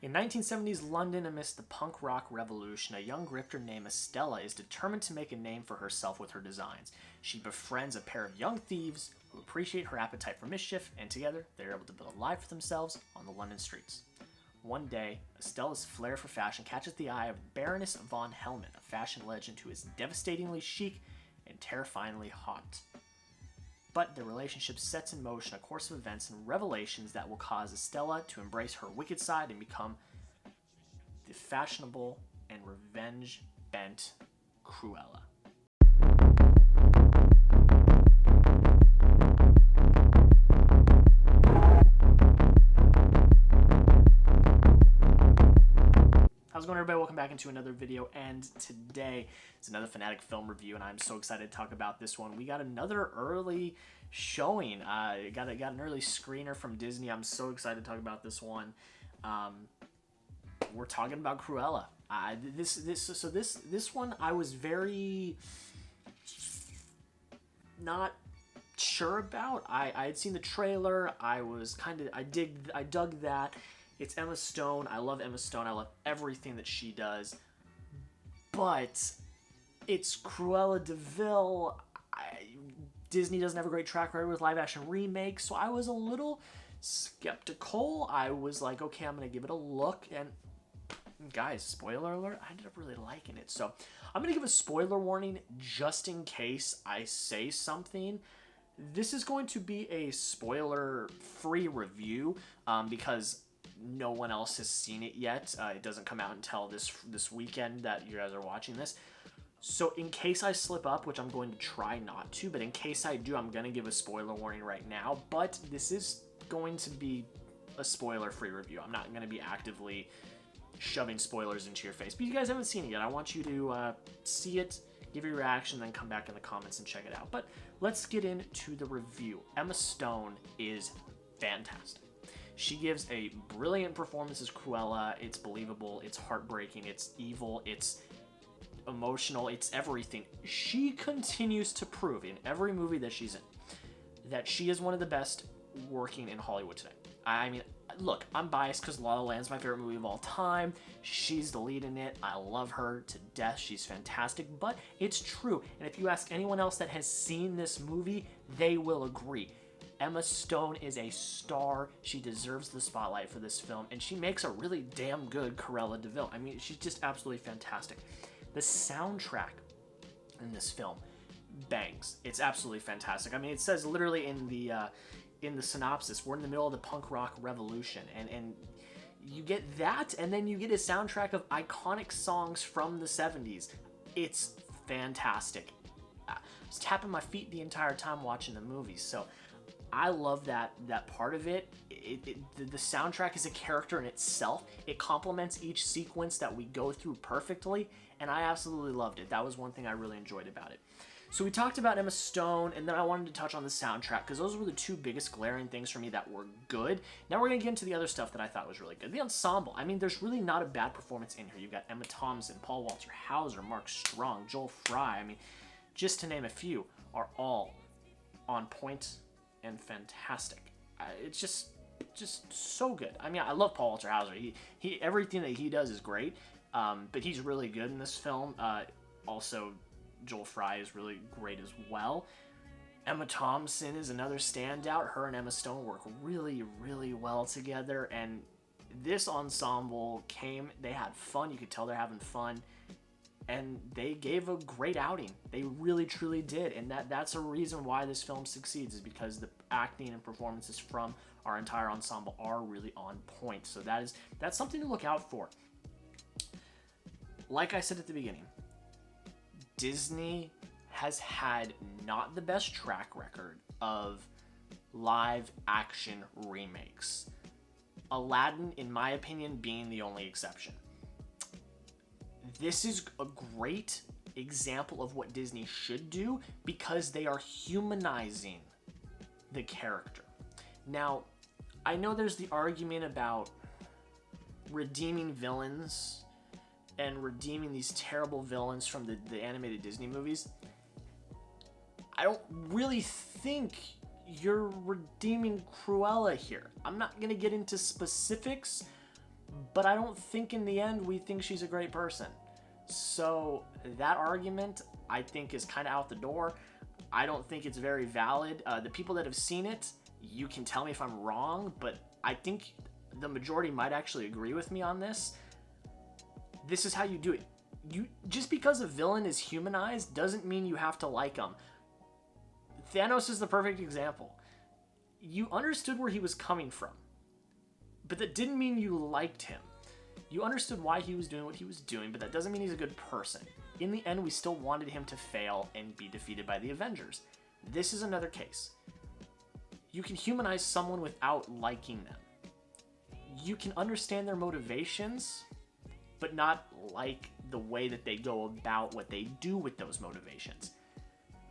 In 1970s London, amidst the punk rock revolution, a young grifter named Estella is determined to make a name for herself with her designs. She befriends a pair of young thieves who appreciate her appetite for mischief, and together they're able to build a life for themselves on the London streets. One day, Estella's flair for fashion catches the eye of Baroness von Hellman, a fashion legend who is devastatingly chic and terrifyingly hot. But the relationship sets in motion a course of events and revelations that will cause Estella to embrace her wicked side and become the fashionable and revenge-bent Cruella. How's it going, everybody? Welcome back into another video, and today it's another Fanatic film review, and I'm so excited to talk about this one. We got another early showing. Got an early screener from Disney. I'm so excited to talk about this one. We're talking about Cruella. This one I was very not sure about. I had seen the trailer. I dug that. It's Emma Stone. I love Emma Stone. I love everything that she does. But it's Cruella de Vil. Disney doesn't have a great track record with live-action remakes, so I was a little skeptical. I was like, okay, I'm going to give it a look. And guys, spoiler alert, I ended up really liking it. So I'm going to give a spoiler warning just in case I say something. This is going to be a spoiler-free review because no one else has seen it yet. It doesn't come out until this weekend that you guys are watching this. So in case I slip up, which I'm going to try not to, but in case I do, I'm going to give a spoiler warning right now. But this is going to be a spoiler-free review. I'm not going to be actively shoving spoilers into your face. But you guys haven't seen it yet. I want you to see it, give your reaction, then come back in the comments and check it out. But let's get into the review. Emma Stone is fantastic. She gives a brilliant performance as Cruella. It's believable, it's heartbreaking, it's evil, it's emotional, it's everything. She continues to prove in every movie that she's in that she is one of the best working in Hollywood today. I mean, look, I'm biased because La La Land's my favorite movie of all time. She's the lead in it. I love her to death. She's fantastic, but it's true. And if you ask anyone else that has seen this movie, they will agree. Emma Stone is a star. She deserves the spotlight for this film, and she makes a really damn good Cruella de Vil. I mean, she's just absolutely fantastic. The soundtrack in this film bangs. It's absolutely fantastic. I mean, it says literally in the synopsis, we're in the middle of the punk rock revolution, and you get that, and then you get a soundtrack of iconic songs from the 70s. It's fantastic. I was tapping my feet the entire time watching the movie, so I love that part of it. The soundtrack is a character in itself. It complements each sequence that we go through perfectly, and I absolutely loved it. That was one thing I really enjoyed about it. So we talked about Emma Stone, and then I wanted to touch on the soundtrack, because those were the two biggest glaring things for me that were good. Now we're going to get into the other stuff that I thought was really good. The ensemble. I mean, there's really not a bad performance in here. You've got Emma Thompson, Paul Walter Hauser, Mark Strong, Joel Fry. I mean, just to name a few, are all on point and fantastic. It's just so good. I mean, I love Paul Walter Hauser. He everything that he does is great, but he's really good in this film. Also, Joel Fry is really great as well. Emma Thompson is another standout. Her and Emma Stone work really, really well together, and this ensemble they had fun. You could tell they're having fun, and they gave a great outing. They really, truly did, and that's a reason why this film succeeds, is because the acting and performances from our entire ensemble are really on point. So that's something to look out for. Like I said at the beginning, Disney has had not the best track record of live action remakes. Aladdin, in my opinion, being the only exception. This is a great example of what Disney should do, because they are humanizing the character. Now, I know there's the argument about redeeming villains and redeeming these terrible villains from the animated Disney movies. I don't really think you're redeeming Cruella here. I'm not going to get into specifics, but I don't think in the end we think she's a great person. So that argument, I think, is kind of out the door. I don't think it's very valid. The people that have seen it, you can tell me if I'm wrong, but I think the majority might actually agree with me on this. This is how you do it. Just because a villain is humanized doesn't mean you have to like him. Thanos is the perfect example. You understood where he was coming from, but that didn't mean you liked him. You understood why he was doing what he was doing, but that doesn't mean he's a good person. In the end, we still wanted him to fail and be defeated by the Avengers. This is another case. You can humanize someone without liking them. You can understand their motivations, but not like the way that they go about what they do with those motivations.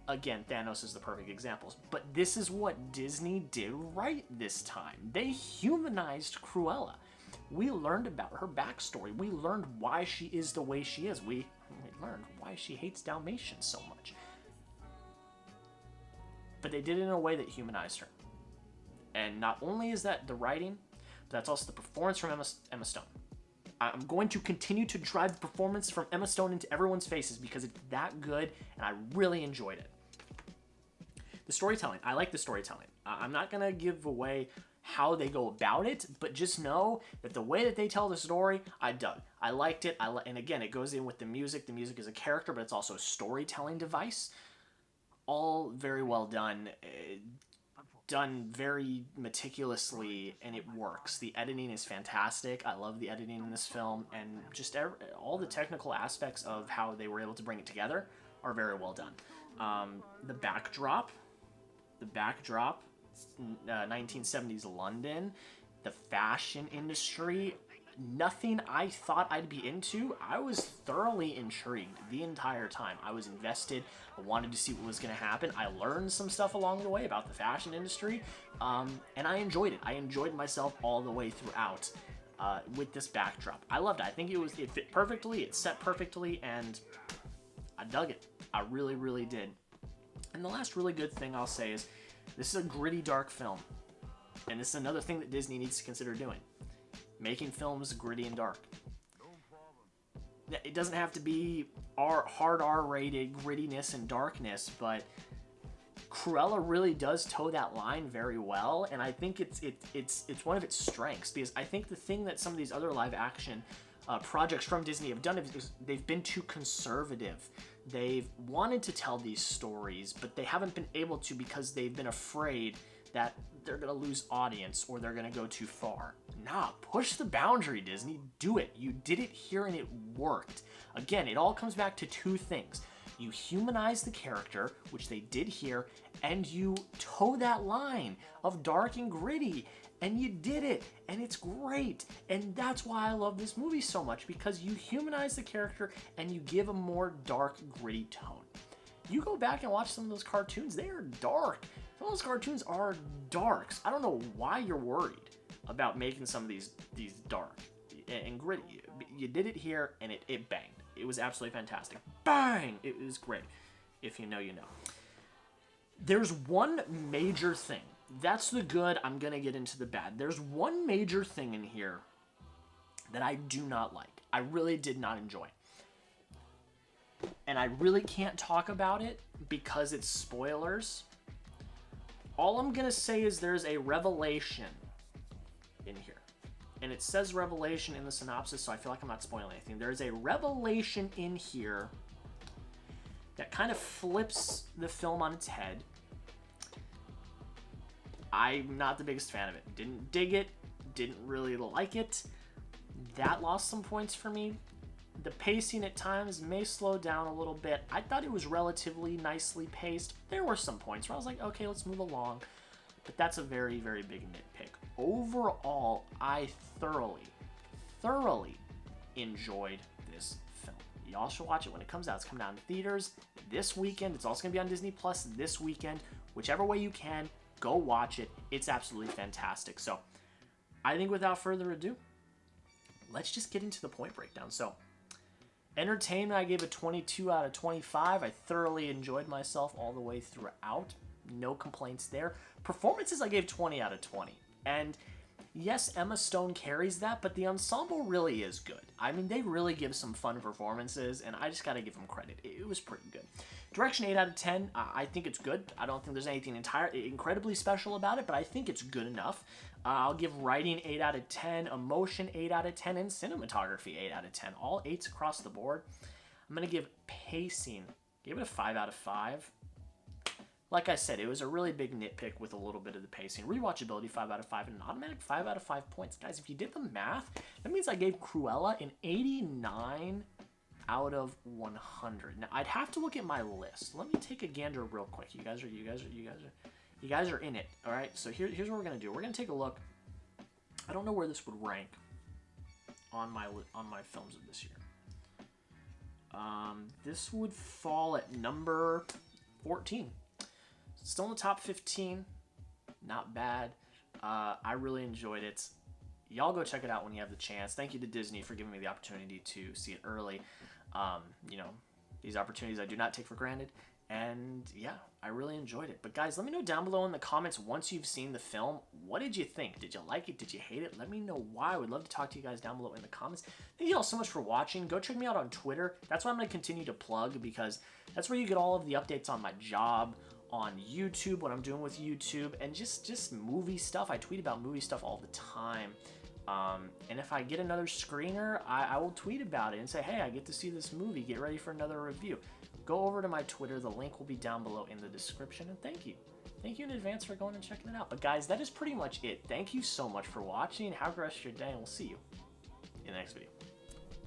Again, Thanos is the perfect example. But this is what Disney did right this time. They humanized Cruella. We learned about her backstory. We learned why she is the way she is. We learned why she hates Dalmatians so much. But they did it in a way that humanized her. And not only is that the writing, but that's also the performance from Emma Stone. I'm going to continue to drive the performance from Emma Stone into everyone's faces because it's that good, and I really enjoyed it. The storytelling. I like the storytelling. I'm not going to give away how they go about it, but just know that the way that they tell the story, I dug. I liked it. And again, it goes in with the music. The music is a character, but it's also a storytelling device. All very well done. Done very meticulously, and it works. The editing is fantastic. I love the editing in this film, and just all the technical aspects of how they were able to bring it together are very well done. The backdrop, 1970s London, the fashion industry, nothing I thought I'd be into. I was thoroughly intrigued the entire time. I was invested. I wanted to see what was going to happen. I learned some stuff along the way about the fashion industry, and I enjoyed it. I enjoyed myself all the way throughout with this backdrop. I loved it. I think it fit perfectly. It set perfectly, and I dug it. I really, really did. And the last really good thing I'll say is this is a gritty, dark film. And this is another thing that Disney needs to consider doing. Making films gritty and dark. It doesn't have to be hard R-rated grittiness and darkness, but Cruella really does toe that line very well, and I think it's one of its strengths, because I think the thing that some of these other live-action projects from Disney have done is they've been too conservative. They've wanted to tell these stories, but they haven't been able to because they've been afraid that they're going to lose audience or they're going to go too far. Nah, push the boundary, Disney. Do it. You did it here and it worked. Again, it all comes back to two things. You humanize the character, which they did here, and you toe that line of dark and gritty. And you did it, and it's great. And that's why I love this movie so much, because you humanize the character and you give a more dark, gritty tone. You go back and watch some of those cartoons, they are dark. Some of those cartoons are darks. I don't know why you're worried about making some of these dark and gritty. You did it here, and it banged. It was absolutely fantastic. Bang! It was great. If you know, you know. There's one major thing. That's the good. I'm going to get into the bad. There's one major thing in here that I do not like. I really did not enjoy. And I really can't talk about it because it's spoilers. All I'm going to say is there's a revelation in here. And it says revelation in the synopsis, so I feel like I'm not spoiling anything. There's a revelation in here that kind of flips the film on its head. I'm not the biggest fan of it. Didn't dig it. Didn't really like it. That lost some points for me. The pacing at times may slow down a little bit. I thought it was relatively nicely paced. There were some points where I was like, okay, let's move along. But that's a very, very big nitpick. Overall, I thoroughly enjoyed this film. Y'all should watch it when it comes out. It's coming out in theaters this weekend. It's also going to be on Disney Plus this weekend. Whichever way you can, go watch it. It's absolutely fantastic. So I think without further ado, let's just get into the point breakdown. So entertainment, I gave a 22 out of 25. I thoroughly enjoyed myself all the way throughout. No complaints there. Performances, I gave 20 out of 20. And Yes, Emma Stone carries that, but the ensemble really is good. I mean, they really give some fun performances, and I just gotta give them credit. It was pretty good. Direction 8 out of 10. I think it's good. I don't think there's anything incredibly special about it, but I think it's good enough. I'll give writing 8 out of 10, emotion 8 out of 10, and cinematography 8 out of 10. All 8s across the board. I'm going to give pacing, give it a 5 out of 5. Like I said, it was a really big nitpick with a little bit of the pacing. Rewatchability, 5 out of 5, and an automatic 5 out of 5 points. Guys, if you did the math, that means I gave Cruella an 89 out of 100. Now, I'd have to look at my list. Let me take a gander real quick. You guys are in it, all right? So here's what we're going to do. We're going to take a look. I don't know where this would rank on my films of this year. This would fall at number 14. Still in the top 15. Not bad. I really enjoyed it. Y'all go check it out when you have the chance. Thank you to Disney for giving me the opportunity to see it early. You know, these opportunities I do not take for granted. And yeah, I really enjoyed it. But guys, let me know down below in the comments once you've seen the film. What did you think? Did you like it? Did you hate it? Let me know why. I would love to talk to you guys down below in the comments. Thank you all so much for watching. Go check me out on Twitter. That's what I'm going to continue to plug because that's where you get all of the updates on my job, on YouTube, what I'm doing with YouTube, and just movie stuff. I tweet about movie stuff all the time. And if I get another screener, I will tweet about it and say, hey, I get to see this movie. Get ready for another review. Go over to my Twitter. The link will be down below in the description. And thank you. Thank you in advance for going and checking it out. But guys, that is pretty much it. Thank you so much for watching. Have a good rest of your day, and we'll see you in the next video.